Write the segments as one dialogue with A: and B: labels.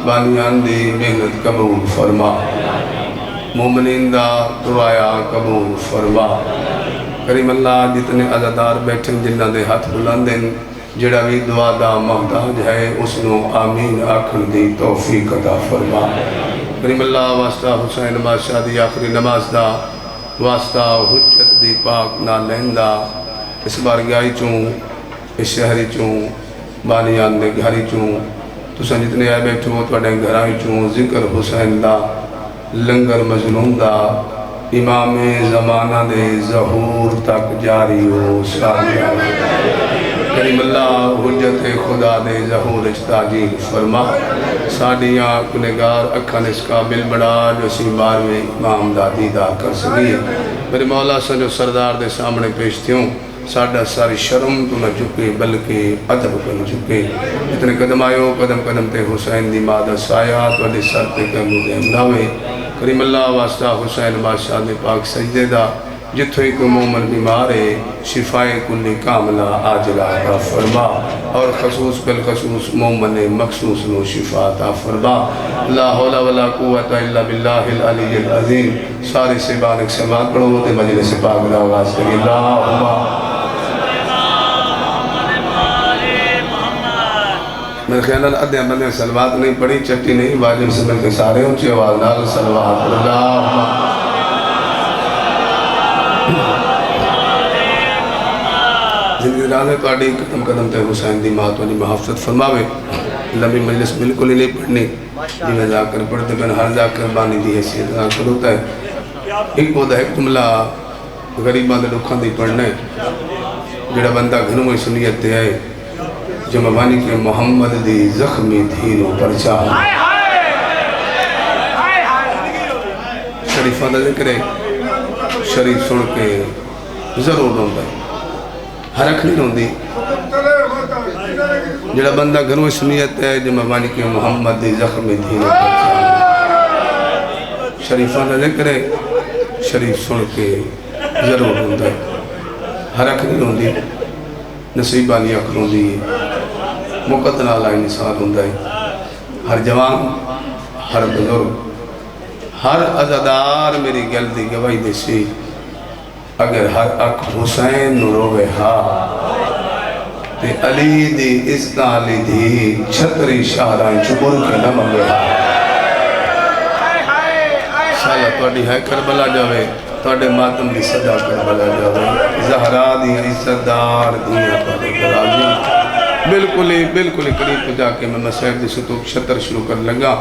A: بانیان دی محنت قبول فرما، مومنین دا دعایا قبول فرما۔ کریم اللہ جتنے عزادار بیٹھے جنہ دے ہاتھ بلندن جڑا بھی دعا دا محتاج ہے اس نو آمین آکھن دی توفیق عطا فرما۔ کریم اللہ واسطہ حسین بادشاہ دی آخری نماز دا، واسطہ حجت دی پاک نالین دا، اس بارگاہی چوں، اس شہری چوں، بانیان دے گھری چوں، تساں جتنے آئے بیٹھے ہو تو اڈیں گھرائی چوں، ذکر حسین دا، لنگر مظلوم دا، امام زمانہ دے ظہور تک جاری ہو سالیہ۔ کریم اللہ حجت خدا دے ظہور اجتاجی فرما، ساڑیاں کنگار اکھن اس قابل بڑا جو اسی بار میں امام دا دیدہ کر سکیے۔ میرے مولا سے جو سردار دے سامنے پیش تھیوں، ساڑھا ساری شرم تو نہ جھکے بلکہ ادب کو نہ جھکے۔ جتنے قدم آئیو قدم قدم تے حسین دی مادہ سایہ تو اڈے سر پہ کہنگو دے امداوے۔ کریم اللہ واسطہ حسین بادشاہ دے پاک سجدے دا، جتھوئی کو مومن بیمارے شفائے کلی کاملہ عاجلہ عطا فرما، اور خصوص بالخصوص مومن مخصوص نو شفا عطا فرما۔ لا حول ولا قوت الا باللہ العلی العظیم۔ سارے سے بارک سماعت پڑھو تے مجلس پاک دا آواز کری اللہم۔ میرے خیال ادھے بندے سلوات نہیں پڑھی، چٹی نہیں، واجب سے مل کے سارے اونچے آواز نال سلوات اللہم۔ زندگی رازے تو آڈی قدم قدم تے حسین دی ماں تو آنی محافظت فرماوے۔ لمبی مجلس ملکل ہی نہیں پڑھنی، جی میں ذاکر پڑھتے پہن ہر ذاکر بانی دی حیثیت ذاکر ہوتا ہے۔ ایک بودہ ایک جملہ غریبان دے لکھان دی پڑھنے، جڑا بندہ گھنوں میں سنیت دے آئے، جو مبانی کے محمد دی زخمی دھینوں پر چاہ شریفہ دا ذکر ہے، شریف سن کے ضرور رہتا ہے، حرک نہیں رہتی۔ جڑا بندہ گھنوں سنیت ہے جو مبانی کے محمد دی زخمی دھینوں پر چاہ شریفہ دا ذکر ہے، شریف سن کے ضرور رہتا ہے، حرک نہیں رہتی، نصیبہ نہیں اکھلوں دی، مقتل آلائی نثار ہوندہ ہے۔ ہر جوان، ہر بزرگ، ہر عزادار میری گل دی گواہی دے سی، اگر ہر اک حسین نو روے ہاں تے علی دی عزتاں علی دی چھتری شاہرائیں چبر کے نہ منگے ہاں۔ شاءاللہ توڑی ہے کربلا جاوے، توڑے ماتم دی صدا کربلا جاوے، زہرا دی عزتدار دیا توڑے گراجی۔ بالکل ہی قریب پہ جا کے میں مسائب دی ستوک شتر شروع کر لگا۔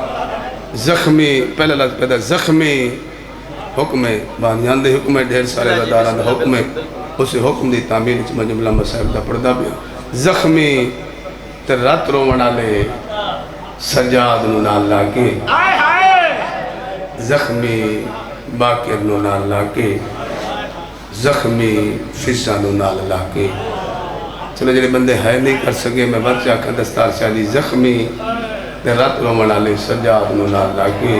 A: زخمی، پہلے لفظ پیدا زخمی حکم ہے، بانیان دے حکم ہے، ڈھیر سارے عزاداران دے حکم ہے، اسے حکم دی تعمیر چھ میں جملہ مسائب دا پڑھدا بھی زخمی تے رات رومنا لے سجاد نو نال لاکے، زخمی باکر نو نال لاکے، زخمی فضا نو نال لاکے۔ چلو جڑے بندے ہے نہیں کر سکے میں بات چاکھا دستار شاہدی زخمی تے رات رومنا لے سجاد نو نال لاکے،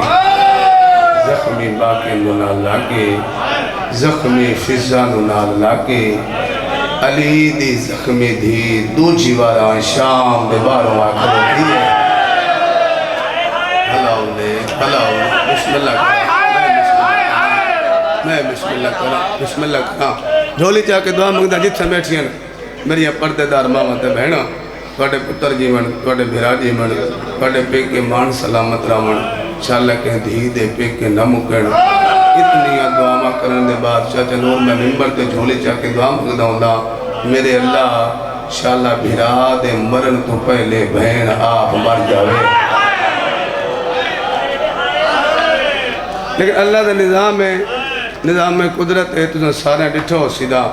A: زخمی باقی نو نال لاکے، زخمی فضا نو نال لاکے، علی دی زخمی دی دو جیواران شام دے باروں آکھر دی ہے۔ ہلاؤ لے بسم اللہ کرا، میں بسم اللہ کرا، جھولی چاہ کے دعا مگدہ جت سے بیٹھی ہیں میری پردے دار ماما تے بہنا، توڑے پتر جیون، توڑے بھیرا جیون، توڑے پیکے مان سلامت راون، شاءاللہ کہ دھی دے پیکے نہ مکڑ۔ اتنی دعا کرنے دے بعد چاچا نور میں ممبر تے جھولے چاہ کے دعا مگدہ ہوں، میرے اللہ شاءاللہ بھیرا دے مرن تو پہلے بہن آپ مر جاوے۔ لیکن اللہ دے نظام میں قدرت ہے، تو سارے ڈٹھو سیدھا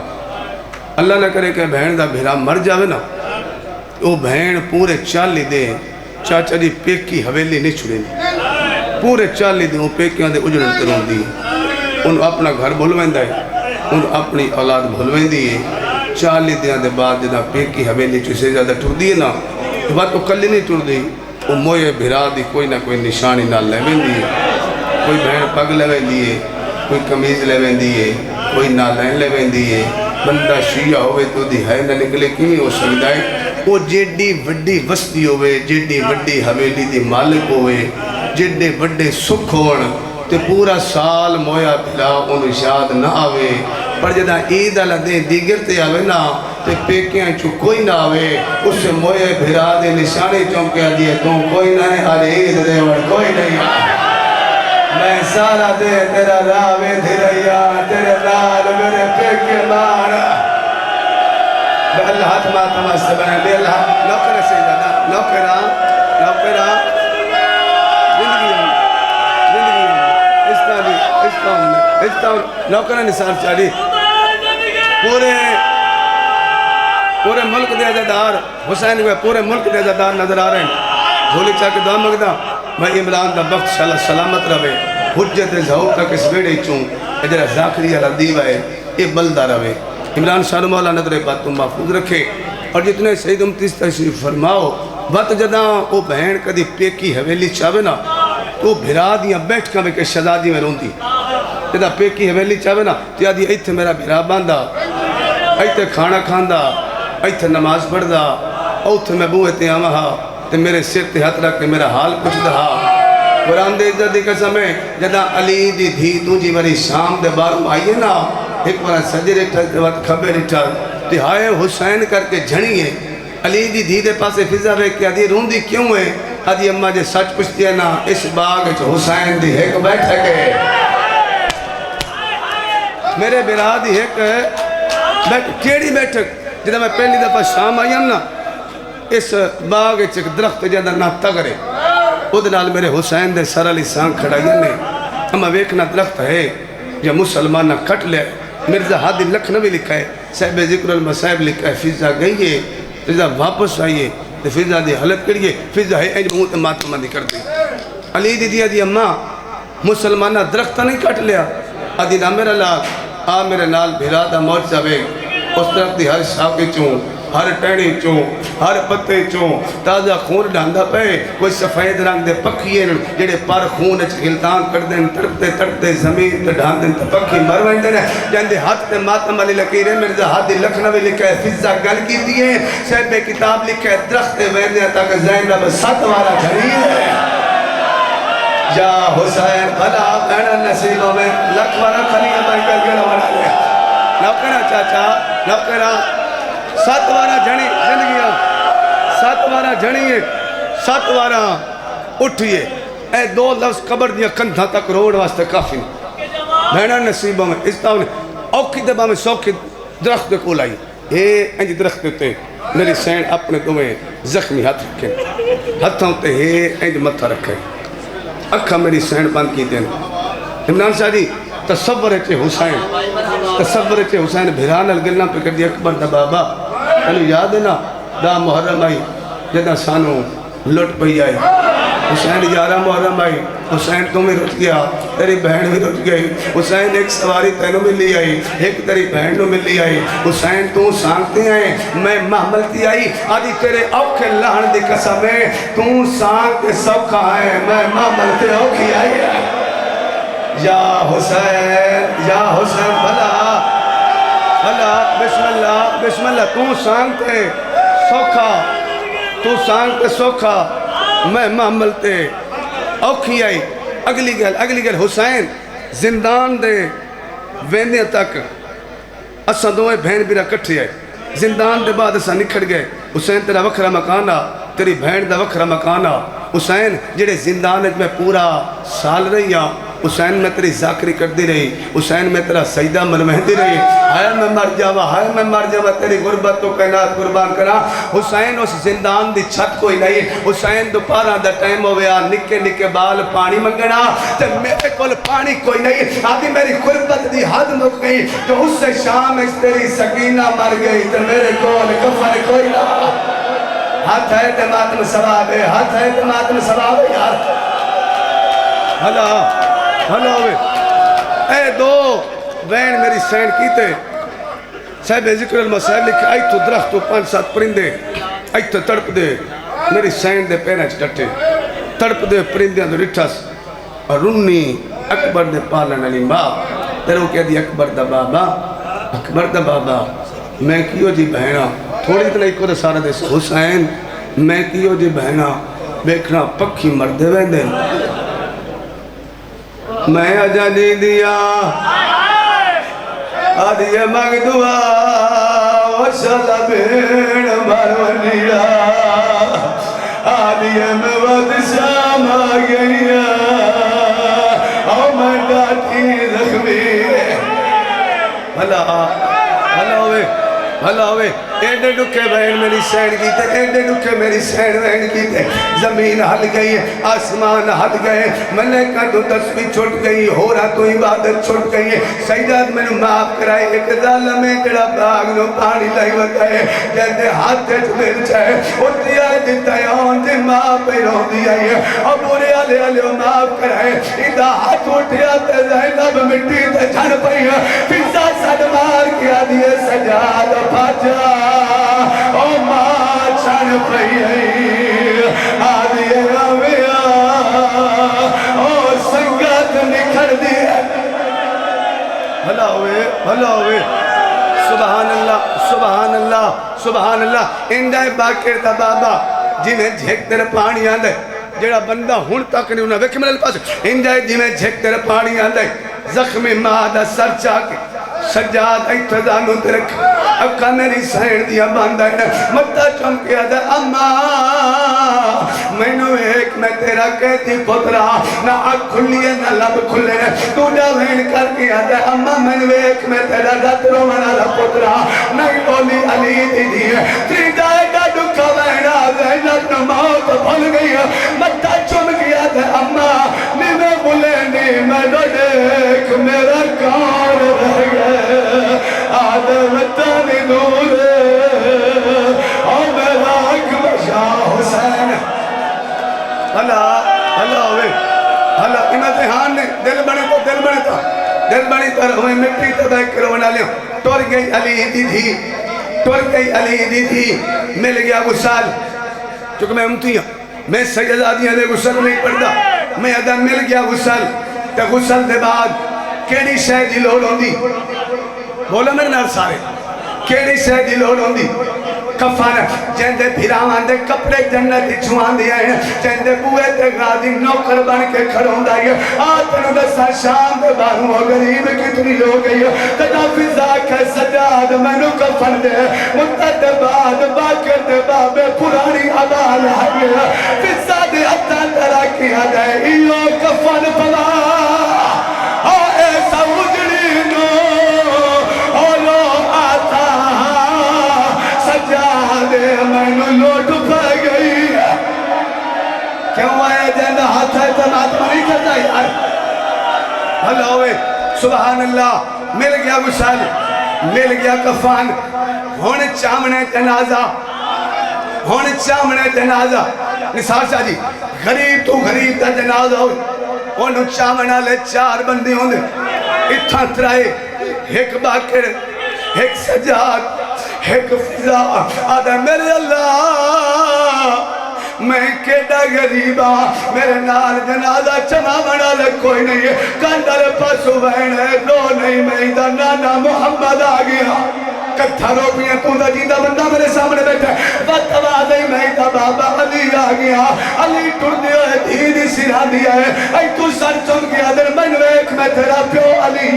A: اللہ نہ کرے کہ بہن دا بھیرا مر جاوے نا، وہ بہن پورے 40 دے چاچا دی پیکی حویلی نہیں چھڑے، پورے 40 دے وہ پیکیاں دے اجڑن ترون دی، انہوں اپنا گھر بھولویں دائے، انہوں اپنی اولاد بھولویں دیئے۔ 40 دیاں دے بعد جدہ پیکی حویلی چوسے زیادہ ٹھر دیئے نا، تو بات تو کلی نہیں ٹھر دی، وہ موئے بھیرا دی کوئی نہ کوئی نشانی نہ لیویں دیئے، کوئی بہن پگ لیویں دیئے، کوئی کمیز لیویں دیئے، کوئی نالین لیویں دیئے۔ بندہ شیعہ ہوئے تو دی ہے نہ نکلے کیوں ہو سکتا ہے، وہ جیڈی وڈی وستی ہوئے، جیڈی وڈی حویلی دی مالک ہوئے، جیڈے وڈے سکھ ہون تے پورا سال مویا پھلا انہوں یاد نہ آوے، پر جدہ عید اللہ دے دیگر تے آوے نا تے پیکیاں چو کوئی نہ آوے، اس سے مویا بھرا دے نشانے چونکے دیئے تو کوئی نہ ہے، ہر عید دے اور کوئی نہیں آئے۔ میں سارا دے تیرا راوے دھریا تیرے نال میرے پیکے مارا، بے اللہ ہاتھ ماتا مستبین، بے اللہ نوکرہ سے جانا، نوکرہ نوکرہ نثار چاڑی پورے ملک دے عزادار حسین ہوئے، پورے ملک دے عزادار نظر آ رہے ہیں۔ جھولی چاہ کے دعا مگدہ میں عمران دا وقت شاء اللہ سلامت رہے، حجت ظہور تک اس بیڑے چون اجرہ ذاکری اللہ دیوہ ہے، یہ بلدہ رہے۔ عمران شاہ مولا نظر بات تم محفوظ رکھے، اور جتنے سید امتیس تشریف فرماؤ وقت جداں وہ بہن کدی پیکی حویلی چاہوے نا تو بھرا دیاں بیٹھ کر کے شہزادی میں روندی، جدہ پیکی حویلی چاہوے نا تو یادی ایتھے میرا بھرا باندھا، ایتھے کھانا کھاندہ، ایتھے نماز پڑھ دا، اوتھے میں بوئے تے آمہا تے میرے سر تے ہاتھ رکھ کے میرا حال کچھ دہا۔ قرآن دے عزت دی قسم ہے جدہ علی دی دھی تجھی بری شام دے باروں آئیے نا، ایک بارا سجرے ٹھل دے وقت کھبے ٹھل تے ہائے حسین کر کے جھنیے، علی دی دھی دے پاسے فضا بے کہ آدھی روندی کیوں ہے؟ آدھی اممہ جے سچ پوچھتی ہے نا اس باغ جو حسین دی ایک بیٹھک ہے، میرے برا دی ایک کیڑی بیٹھک جدہ میں پہلی دفعہ شام آئی ہم نا اس باغ ایک درخت جدہ نہ تگرے ادھنال میرے حسین دے سر علی سانگ کھڑائی نے اما ویکنا درخت ہے یا مسلمانہ کٹ لے مرزا حادی لکھنوی لکھا ہے، صاحب ذکر المصائب لکھا ہے، فضا گئی ہے، فضا واپس آئیے تو فضا دی حالت کریے، فضا ہے اینج مہت ماتمہ دی کر دی۔ علی دی دیا دی اممہ مسلمانہ درختہ نہیں کٹ لیا، آدھی نا میرا لال آ میرے نال بھیرا دا موت جاوے، اس درخت دی ہر شاکے چون، ہر ٹینی چون، ہر پتے چون، تازہ خون ڈھاندہ پہ، کوئی سفید رنگ دے پکھیے جڑے پر خون اچھ گلتان کر دیں، تڑپتے تڑپتے زمین تے ڈھان دیں، پکھی مروائیں دیں، جہاں دے ہاتھ تے ماتم علی لکیرے مرزا حادی لکھنوی لکھا ہے، فضا گل کی دیئے، صاحب کتاب لکھا ہے، درخت ویندے تک زینب ست وارا جھڑی ہے۔ یا حسین بھلا بہنا نصیبوں میں لکھ وارا خلیہ بائی کر گڑا وارا لیا، نوکرہ چاچا نوکرہ سات وارا جھنی زندگیاں، سات وارا جھنی ہے، سات وارا اٹھئیے، اے دو لفظ قبر دیا کندھا تک روڑ واسطے کافی بہنا نصیبوں میں اس طاؤں نے اوکھی دبا میں سوکھی درخت کو لائی، اے انج درخت تے میری سین اپنے تمہیں زخمی ہاتھ رکھیں، ہاتھوں تے اے انج متھا رکھیں، اکھا میری سین بند کی دیں۔ عمران شاہ جی تصور ہے حسین بھیران الگلنا پہ کر دیا اکبر دا بابا، انہوں یاد ہے نا دا محرم آئی جدہ سانو لٹ پہی آئی، حسین یارہ محرم آئی، حسین تمہیں رٹ گیا، تیری بہن بھی رٹ گئی، حسین ایک سواری تینوں میں لی آئی، ایک تیری بہنوں میں لی آئی، حسین تو سانگتے آئے میں محملتی آئی، آدھی تیرے اوکھے لہن دی قسم ہے تو سانگتے سوکھا ہے میں محملتے اوکھی آئی ہے۔ یا حسین بھلا بھلا بسم اللہ تو سانگتے سوکھا میں محملتے اوکھی آئی۔ اگلی گل حسین زندان دے ویندے تک اساں دوئے بہن بیرا کٹھے آئے، زندان دے بعد اساں نکھڑ گئے، حسین تیرا وکھرا مکانا تیری بہن دا وکھرا مکانا، حسین جڑے زندان میں پورا سال رہی ہاں، حسین میں تیری ذاکری کر دی رہی، حسین میں تیرا سجدہ منمہدی رہی، ہائے میں مر جاوا تیری غربت تو کائنات قربان کرا۔ حسین اس زندان دی چھت کوئی نہیں، حسین دوپہراں دا ٹائم ہویا، نکے نکے بال پانی منگنا تے میرے کول پانی کوئی نہیں، آدھی میری غربت دی حد مک گئی تو اس سے شام اس تیری سکینہ مر گئی تے میرے کول کفن کوئی نہ۔ ہاتھ ہے تے ماتم ثواب ہے، ہاتھ ہے تے ماتم ثواب ہے یار۔ ہلو اے دو وین میری سین کیتے، صاحب ذکر المصائب لکھے آئی تو درخت تو 5-7 پرندے آئی تو تڑپ دے میری سین دے پیرنچ ڈٹے، تڑپ دے پرندیاں دو رٹھس اور رنی اکبر دے پالن علی ماں تیرو کہہ دی اکبر دا بابا میں کیوں جی بہنا تھوڑی اتنا ایک دے سارا دے حسین میں کیوں جی بہنا بیکھنا پکھی مردے ویندے میں اجا دی دیا آدھیے مگ دعا وشلا بین مرونیا آدھیے میں وقت شام آگیا او میں ڈاٹی زخمی بھلا ہوئے ایڈے ڈکے بہن میری سین کی تے ایڈے ڈکے میری سین بہن کی تے زمین ہل گئی آسمان ہل گئے ملکہ تو تسبیح چھوٹ گئی ہورا تو عبادت چھوٹ گئی سیدات میں نے معاف کرائے ایک ظالم ہے جڑا باغ نو پانی لائی وکائے جہتے ہاتھ مل جائے اٹھتی آئے دیتا ہے آن دے ماں پہ رو دیا ہے اور بورے آلے آلے معاف کرائے ادھا ہاتھ اٹھیا تے زینب مٹی تے جھڑ پئی فضا سد مار کیا دیئے سجاد پاجا او ماں چھڑ پئی آدھیے رویا او سنگت نکھر دیئے بھلا ہوئے سبحان اللہ سبحان اللہ سبحان اللہ اندائے باکر تا بابا جی میں جھیک تیرے پانی آندھے جیڑا بندہ ہون تک نہیں ہونا ویکھ میرے پاس اندائے جی میں جھیک تیرے پانی آندھے زخمی مادہ سر چاکے سجاد ایتدانو ترک اکا میری سین دیا باندھا ہے مطا چمکیا دے اماں میں نو ایک میں تیرا کہتی پترا نہ آگ کھلی ہے نہ لب کھلے ہے تو جاوین کر کیا دے اماں میں نو ایک میں تیرا دترو منالا پترا نہیں بولی علی دی ہے تری جائے گا دکھا بہنا زینب نو موت بھل گئی ہے مطا چمکیا دے اماں نیمے بولے نیمے ڈیک میرا کار رہ گئے آدم تانی نور اور میرا اکبر شاہ حسین اللہ ہوئے اللہ امتحان نے دل بنے تو ہمیں مٹی تباہ کرونا لیا ٹور گئی علی دی تھی مل گیا غسال چونکہ میں امتی ہوں میں سید آدیاں دے غسل نہیں پڑھتا میں ادا مل گیا غسل تے غسل دے بعد کیڑی شے دی لوڑ ہوندی بولا میرے نال سارے کیڑی شے دی لوڑ ہوندی کفن جندے پھراواں دے کپڑے جنت چھوان دیا ہے جندے بوئے تے غازی نوکر بن کے کھڑوندا ہے آتنو دسا شام دے باہوں غریب کتنی ہو گئی ہے تجا فضا کے سجاد مینو کفن دے مدت بعد باکر دے بابے پرانی عبال ہے فضا دے اتا ترا کیا دے ایو کفن پلا ایسا اجڑی نو اولو آتا سجادے میں نو لوٹ پہ گئی کیوں آئے جہاں ہاتھ ہے تو آتما نہیں کرتا یار اللہ ہوئے سبحان اللہ مل گیا غسل مل گیا کفان ہونے چامنے جنازہ نثار شاہ جی غریب تو غریب تا جنازہ ہوئے انہوں چامنہ لے 4 بندی ہوندے اتھا ترائے ایک باکر ایک سجاد ایک فضا آدھا میرے اللہ میں کیڑا غریبا میرے نال جنازہ چمامنہ لے کوئی نہیں ہے کندر پسو بہن ہے رو نہیں میں دا نانا محمد آگیا کتھا رو پیئے تو دا جیدہ بندہ میرے سامنے بیٹھا ہے وقت آدھائی میں دا بابا علی آگیا علی ٹر دیا ہے دھیدی سرا دیا ہے اے تو سر چم گیا در من ویک میں تیرا پیو علی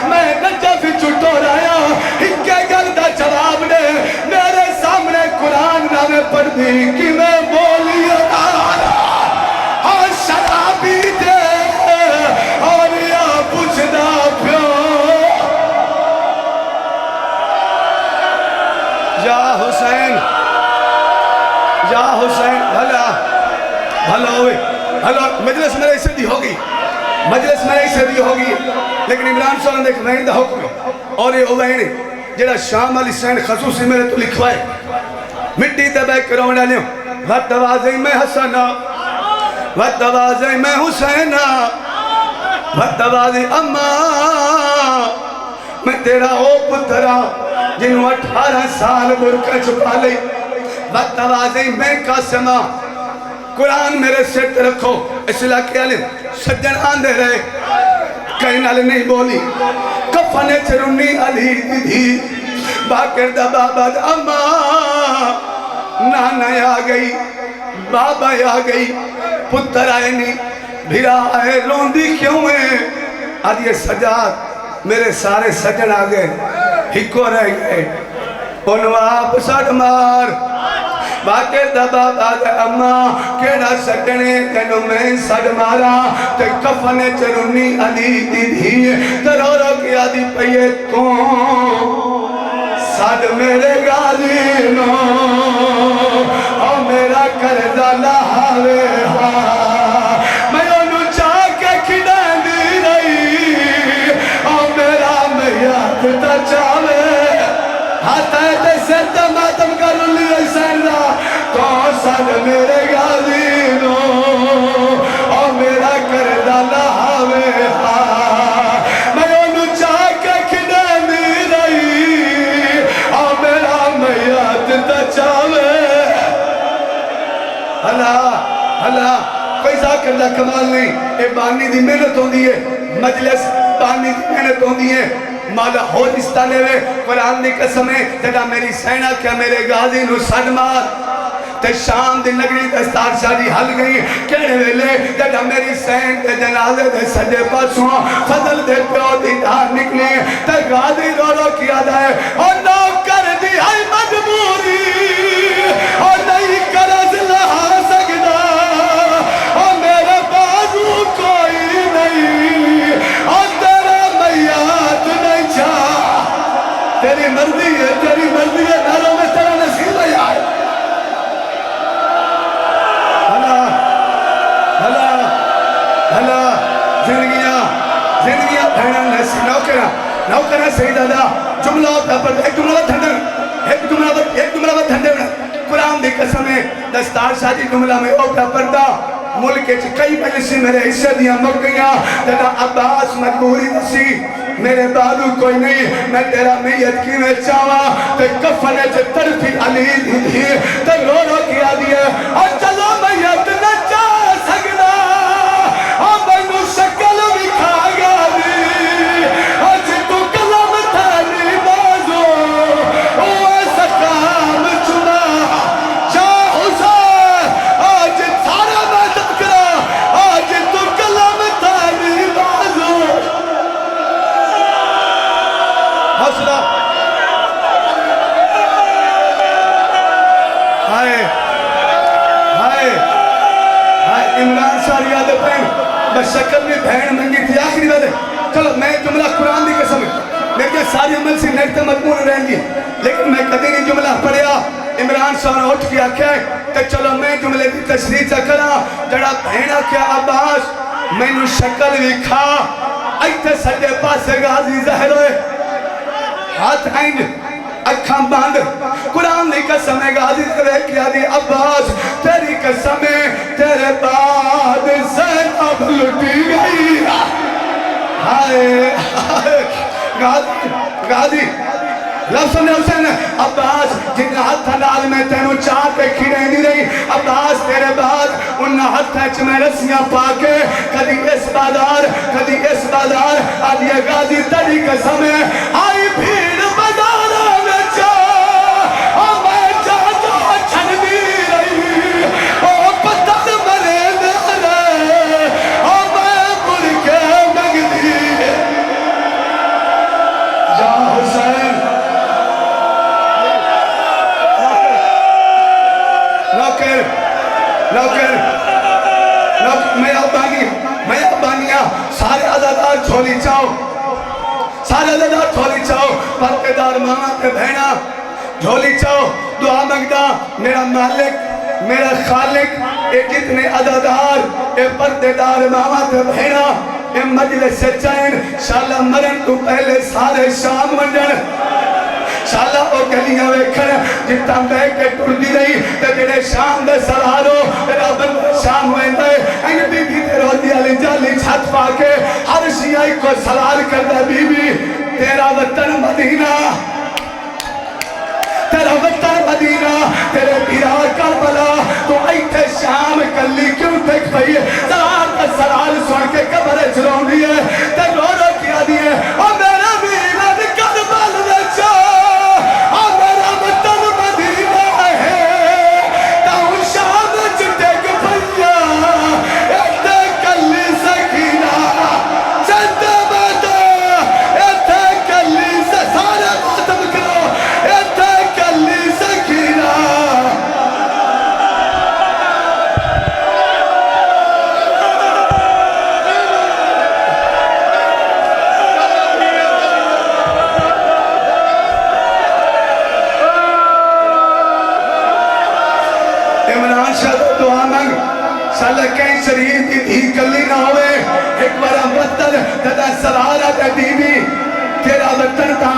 A: میں نجا فی چھٹو رایا ہکے گلدہ جواب دے میرے سامنے قرآن نامے پڑھ دی کہ میں بولی اتارا اور شرابی دے اور یا پوچھدا پیو یا حسین بھلا ہوئے مجلس میرے اسے دی ہوگی لیکن عمران صلی اللہ علیہ وسلم دا حکم اور یہ ہوئے جڑا شام علی سین خصوصی میرے تو لکھوائے مٹی دبائے کرونا لیوں وَتَوَازِي میں حسنہ وَتَوَازِي میں حسینہ وَتَوَازِي اماں میں تیرا او پترا جنہوں 18 سال برکہ چھپا لئی وَتَوَازِي میں قاسمہ قرآن میرے سیٹ رکھو اصلاح کے علم سجن آندے رہے کہیں نال نہیں بولی کفنے چرونی علی دی باقر دا بابا دا اما نانا آ گئی بابا آ گئی پتر آئے نہیں بھیرا آئے روندی کیوں ہے آج یہ سجاد میرے سارے سجن آ گئے ہکو رہ گئے انہوں آپ سڑ مار باقر دا بابا دا اما کیڑا سجنے تینو میں سڑ مارا تے کفنے چرونی علی دی دی ترورو کی آدھی پئیے تو سڑ میرے غازی نو او میرا کردہ لہاوے میں انہوں چاہ کے کھڑیں دی رہی او میرا میاد تا چاہوے ہاتھیں تے سیدہ ماتم کرو لیے سیندہ تو سڑ میرے غازی نو او میرا کردہ لہاوے میں انہوں چاہ کے کھڑیں دی رہی او میرا میاد تا چاہوے اللہ کوئی ذاکر دا کمال نہیں اے بانی دی محنت ہوں دیئے مجلس بانی دی محنت ہوں دیئے مالا ہو جستا لے وے قرآن دی قسمیں جدا میری سینہ کیا میرے غازی نو سڑ مار تے شام دی نگری دستار شادی حل گئی کہنے ویلے جدا میری سین تے جنازے دے سجے پاسوں فضل دے پیو دی دھار نکلی تے غازی رو رو کیا دائے اور نو کر دی ہے مجبوری اور نہیں کرز لہا سکتا اور میرے بازو کوئی نہیں اور تیرا میاد نہیں چاہ تیری مرضی ہے ناروں میں تیرا نصیب ہے یار اللہ زندگیاں بھیڑا نصیب نوکرہ صحیح دادا جملہ ہوتا پر ایک جملہ دھنڈے قرآن دی قسمیں دستار شادی جملہ میں اوپر پردہ ملک کے کئی مجلسی میرے حصہ دیا مکیاں جدا عباس مجبوری نسی میرے بادو کوئی نہیں میں تیرا میت کی میں چاہوا تے کفنے چے طرفی علی دی تے رو رو کیا دیا اور چلو میت نہ چاہ سکنا اور بینو شکل بھی کھا گا دی اور جتو کلم تھانی بازو وہ سکام چنا شاہ حسین آج سارا مدد کرا آج تو کلم تھانی بازو حوصلہ عمران ساری یاد پہن بس شکل میں بہن منگی تھی آخری بات ہے چلو میں جملہ قرآن دی قسم میرے کے ساری عمل سے نیرتے مضمون رہیں گی لیکن میں کدی نہیں جملہ پڑھیا عمران سارا اٹھ کیا کیا ہے کہ چلو میں جملے دی تشریح چکرا جڑا بہنہ کیا عباس میں نو شکل بھی کھا ایتے سجے پاس غازی زہر ہوئے ہاتھ آئند اکھاں باندھ قرآن دی قسمیں غازی دے کیا دی عباس تیری قسمیں تیرے بعد زینب لٹی گئی ہائے غازی لفظ نے حسین عباس جن ہاتھ ڈال میں تینوں چاہ کے کھڑے نہیں رہی عباس تیرے بعد ان ہاتھ اچ میں رسیاں پاکے کدی اس بازار آج یہ غازی تیری قسمیں آئی بھیڑ بازاروں میں چاہ اور میں چاہتا چھن دی رہی اور پتر مرے دارے اور میں مر کے مگ دی یا حسین نوکر میں ابانیاں سارے عزادار چھولی چاہو پردیدار ماں کے بہنہ جھولی چاہو دعا مگدہ میرا مالک میرا خالق اے جتنے عزادار اے پردیدار ماں کے بہنہ اے مجلس سے چین شاءاللہ مرن تو پہلے سارے شام منجن شاءاللہ او گلیاں ویکھن جتا بے کے ٹردی رہی تے جڑے شام دے سرارو رب شام ہوئندے این بی بی تے روزی علی جالی چھت پا کے ہر شیعی کو سلال کردہ بی بی تیرا وطن مدینہ تیرا وطن مدینہ تیرے پیرا کربلا تو ایتھے شام کلی کیوں تک پئی سلال کا سلال سن کے قبر چرون دیئے تے رو رو کیا دیئے اور میرا میرا کربل دے چاہ ایک بار وطن تدا سوارا تے بی بی تیرا وطن تا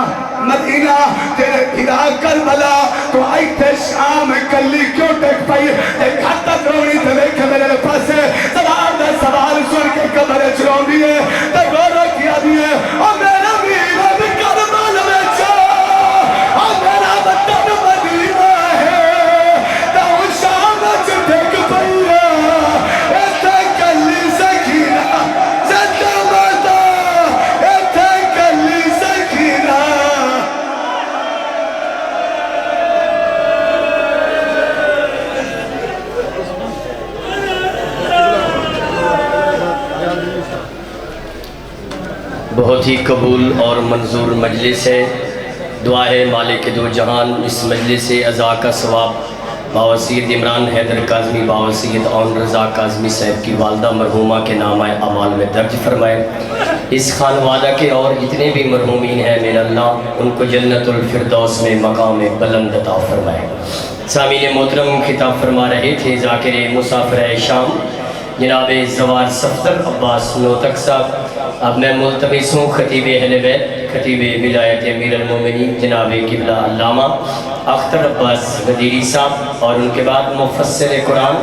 A: مدینہ تیرے بھرا کربلا تو آئی تے شام کلی کیوں ٹک پائی تے کھاتا دروڑی تے دیکھے میرے پاسے سوار دے سوار سن کے کمرے چلون دیئے تے گورا کیا دیئے اور میرا میرا بھی کربلا میں چاہ اور میرا وطن مدینہ ہے تا ہوں شام ٹک پائی ایتے کلی سکینہ زندہ ماتا ایتے کلی سکینہ
B: بہت ہی قبول اور منظور مجلس ہے. دعا ہے مالک دو جہان اس مجلس عزا کا ثواب بابا سید عمران حیدر کاظمی بابا سید اون رضا کاظمی صاحب کی والدہ مرحومہ کے نامہ اعمال میں درج فرمائے. اس خانوادہ کے اور جتنے بھی مرحومین ہیں میرا اللہ ان کو جنت الفردوس میں مقام بلند عطا فرمائے. سامعین محترم خطاب فرما رہے تھے ذاکر مسافر شام جناب زوار صفدر عباس نوتک صاحب. اب میں ملتمس ہوں خطیب اہل بیت خطیب ولایت امیر المومنین جناب قبلہ علامہ اختر عباس غدیری صاحب اور ان کے بعد مفسر قرآن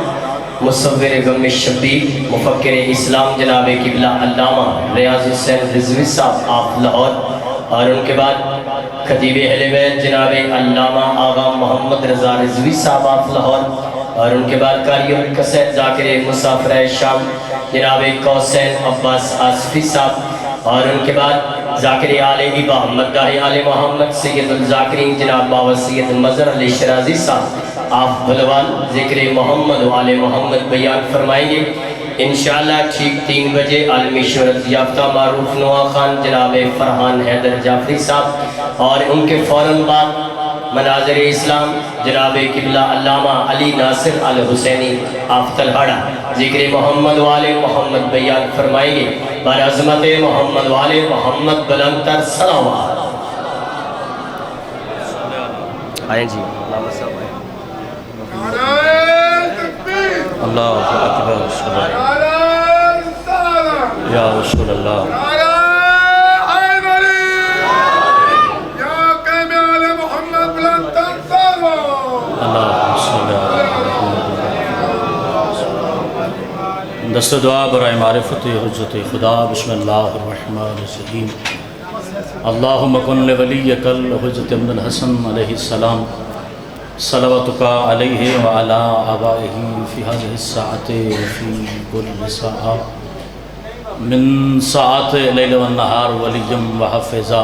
B: مصور غم شبیر مفکر اسلام جناب قبلہ علامہ ریاض حسین رضوی صاحب آپ لاہور اور ان کے بعد خطیب اہل بیت جناب علامہ آغا محمد رضا رضوی صاحب آپ لاہور اور ان کے بعد قاری القصیدہ ذاکر مسافر شام جناب کوسین عباس آصفی صاحب اور ان کے بعد ذاکر آل ہبہ مداح آل محمد سید الذاکرین جناب بابا سید مظہر علی شرازی صاحب آپ بلوان ذکر محمد و آل محمد بیان فرمائیں گے انشاءاللہ. ٹھیک 3 بجے عالمی شہرت یافتہ معروف نواں خان جناب فرحان حیدر جعفری صاحب اور ان کے فوراً بعد مناظر اسلام جناب قبلہ علامہ علی ناصر الحسینی آپ تلہاڑا ذکر محمد والے محمد بیان فرمائیں گے. برعظمت محمد والے محمد بلند تر صلوات. آئیں جی اللہ اکبر یا رسول اللہ. دست دعا برائے معرفت حجت خدا. بسم اللہ الرحمن الرحیم. اللہم کن لولیک الحجت ابن الحسن علیہ السلام صلواتک علیہ وعلا آبائہ فی هذه الساعة فی کل ساعة من ساعات لیل والنہار ولیا وحفظا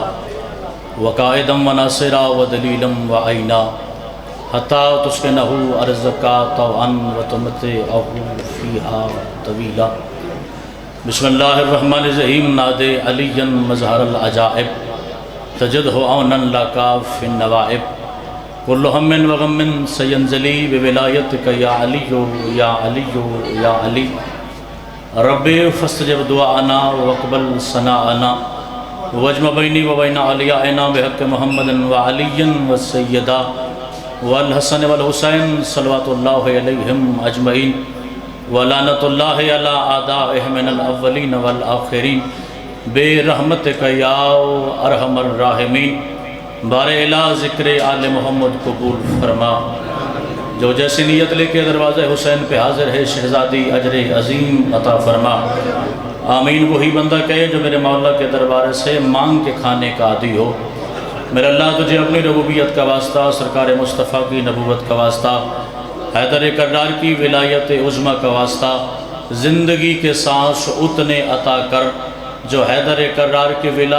B: وقائدا وناصرا ودلیلا وعینا حتی تسکنہ ارزقا طوعا وتمتعہ فیہا طویلا. بسم اللہ الرحمن الرحیم. نادے علیا مظہر العجائب تجدہ عونا لکا فی النوائب کل ہم وغم سینزلی بولایتک یا علی یا علی یا علی. رب فاستجب دعانا واقبل ثناءنا واجمع بینی و بین اولیائنا بحق محمد وعلی والسیدہ والحسن والحسین صلوات اللہ علیہم اجمعین ولعنت اللہ علی اعدائہم من الاولین والآخرین برحمتک یا ارحم الراحمین. بار الہ ذکر آل محمد قبول فرما. جو جیسی نیت لے کے دروازہ حسین پہ حاضر ہے شہزادی اجر عظیم عطا فرما. آمین. وہی بندہ کہے جو میرے مولا کے دربار سے مانگ کے کھانے کا عادی ہو. میرے اللہ تجھے اپنی ربوبیت کا واسطہ سرکار مصطفیٰ کی نبوت کا واسطہ حیدر کرار کی ولایت عظمیٰ کا واسطہ زندگی کے سانس اتنے عطا کر جو حیدر کرار کے ولایت